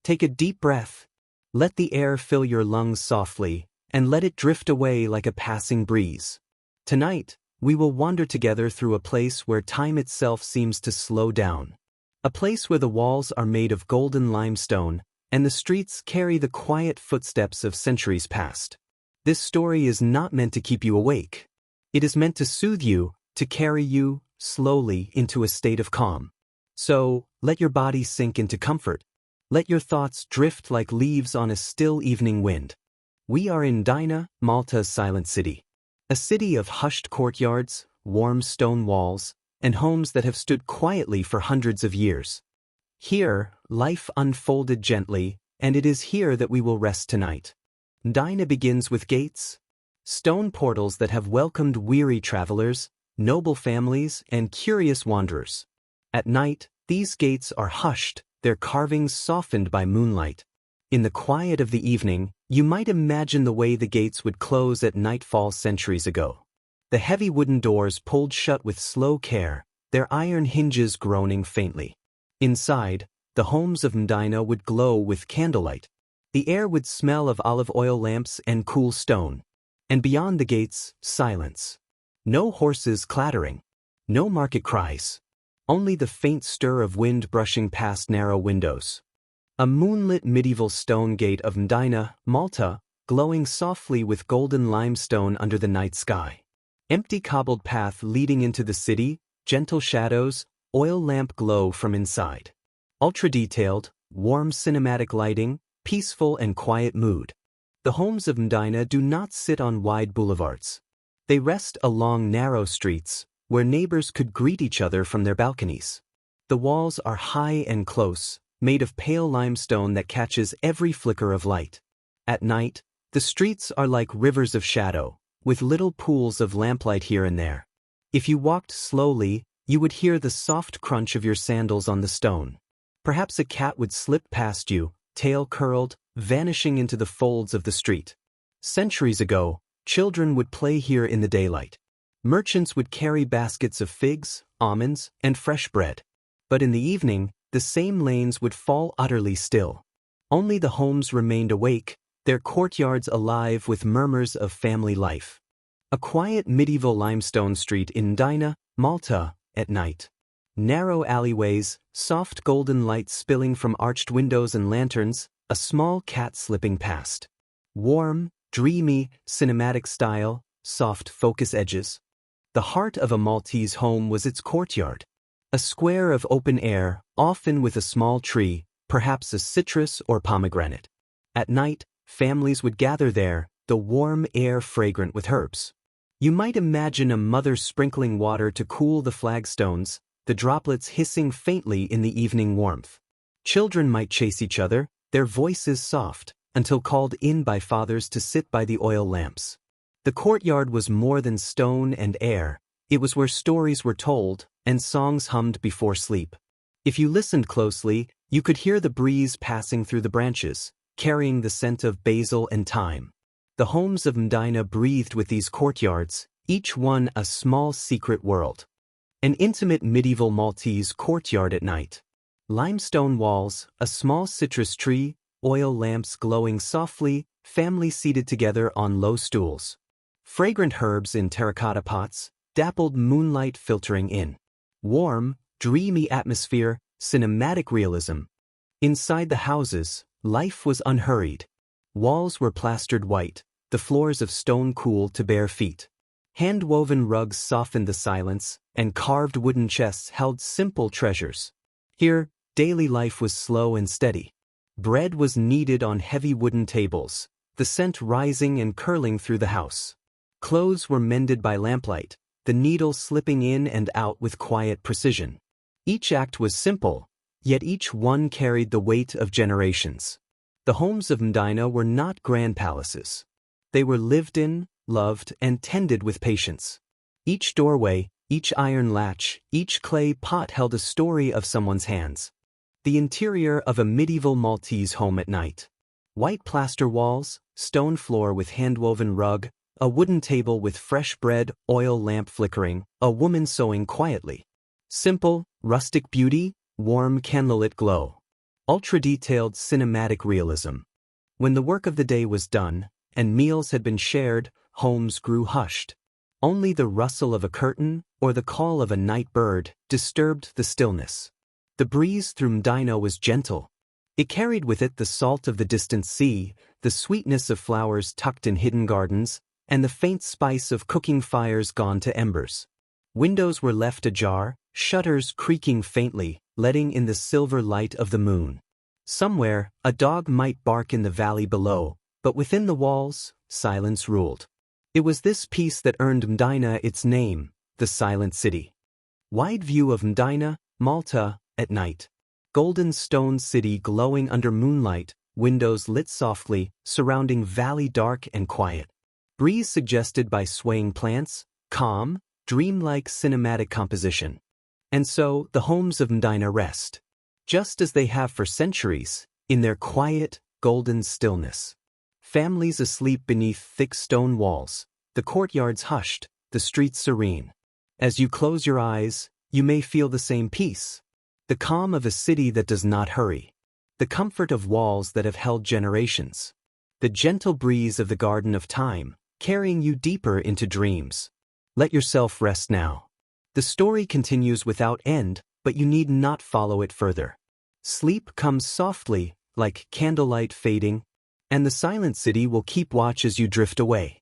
Take a deep breath. Let the air fill your lungs softly, and let it drift away like a passing breeze. Tonight, we will wander together through a place where time itself seems to slow down. A place where the walls are made of golden limestone, and the streets carry the quiet footsteps of centuries past. This story is not meant to keep you awake. It is meant to soothe you, to carry you, slowly, into a state of calm. So, let your body sink into comfort. Let your thoughts drift like leaves on a still evening wind. We are in Mdina, Malta's silent city. A city of hushed courtyards, warm stone walls, and homes that have stood quietly for hundreds of years. Here, life unfolded gently, and it is here that we will rest tonight. Mdina begins with gates, stone portals that have welcomed weary travelers, noble families, and curious wanderers. At night, these gates are hushed, their carvings softened by moonlight. In the quiet of the evening, you might imagine the way the gates would close at nightfall centuries ago. The heavy wooden doors pulled shut with slow care, their iron hinges groaning faintly. Inside, the homes of Mdina would glow with candlelight. The air would smell of olive oil lamps and cool stone. And beyond the gates, silence. No horses clattering. No market cries. Only the faint stir of wind brushing past narrow windows. A moonlit medieval stone gate of Mdina, Malta, glowing softly with golden limestone under the night sky. Empty cobbled path leading into the city, gentle shadows, oil lamp glow from inside. Ultra-detailed, warm cinematic lighting, peaceful and quiet mood. The homes of Mdina do not sit on wide boulevards. They rest along narrow streets, where neighbors could greet each other from their balconies. The walls are high and close, made of pale limestone that catches every flicker of light. At night, the streets are like rivers of shadow, with little pools of lamplight here and there. If you walked slowly, you would hear the soft crunch of your sandals on the stone. Perhaps a cat would slip past you, tail curled, vanishing into the folds of the street. Centuries ago, children would play here in the daylight. Merchants would carry baskets of figs, almonds, and fresh bread. But in the evening, the same lanes would fall utterly still. Only the homes remained awake, their courtyards alive with murmurs of family life. A quiet medieval limestone street in Mdina, Malta, at night. Narrow alleyways, soft golden light spilling from arched windows and lanterns, a small cat slipping past. Warm, dreamy, cinematic style, soft focus edges. The heart of a Maltese home was its courtyard. A square of open air, often with a small tree, perhaps a citrus or pomegranate. At night, families would gather there, the warm air fragrant with herbs. You might imagine a mother sprinkling water to cool the flagstones, the droplets hissing faintly in the evening warmth. Children might chase each other, their voices soft, until called in by fathers to sit by the oil lamps. The courtyard was more than stone and air. It was where stories were told, and songs hummed before sleep. If you listened closely, you could hear the breeze passing through the branches, carrying the scent of basil and thyme. The homes of Mdina breathed with these courtyards, each one a small secret world. An intimate medieval Maltese courtyard at night. Limestone walls, a small citrus tree, oil lamps glowing softly, families seated together on low stools. Fragrant herbs in terracotta pots, dappled moonlight filtering in. Warm, dreamy atmosphere, cinematic realism. Inside the houses, life was unhurried. Walls were plastered white, the floors of stone cool to bare feet. Hand-woven rugs softened the silence, and carved wooden chests held simple treasures. Here, daily life was slow and steady. Bread was kneaded on heavy wooden tables, the scent rising and curling through the house. Clothes were mended by lamplight, the needle slipping in and out with quiet precision. Each act was simple, yet each one carried the weight of generations. The homes of Mdina were not grand palaces. They were lived in, loved, and tended with patience. Each doorway, each iron latch, each clay pot held a story of someone's hands. The interior of a medieval Maltese home at night. White plaster walls, stone floor with hand-woven rug, a wooden table with fresh bread, oil lamp flickering, a woman sewing quietly. Simple, rustic beauty, warm candlelit glow. Ultra-detailed cinematic realism. When the work of the day was done, and meals had been shared, homes grew hushed. Only the rustle of a curtain or the call of a night bird disturbed the stillness. The breeze through Mdina was gentle. It carried with it the salt of the distant sea, the sweetness of flowers tucked in hidden gardens, and the faint spice of cooking fires gone to embers. Windows were left ajar, shutters creaking faintly, letting in the silver light of the moon. Somewhere, a dog might bark in the valley below, but within the walls, silence ruled. It was this peace that earned Mdina its name, the Silent City. Wide view of Mdina, Malta, at night. Golden stone city glowing under moonlight, windows lit softly, surrounding valley dark and quiet. Breeze suggested by swaying plants, calm, dreamlike cinematic composition. And so, the homes of Mdina rest. Just as they have for centuries, in their quiet, golden stillness. Families asleep beneath thick stone walls, the courtyards hushed, the streets serene. As you close your eyes, you may feel the same peace. The calm of a city that does not hurry. The comfort of walls that have held generations. The gentle breeze of the garden of time, carrying you deeper into dreams. Let yourself rest now. The story continues without end, but you need not follow it further. Sleep comes softly, like candlelight fading, and the silent city will keep watch as you drift away.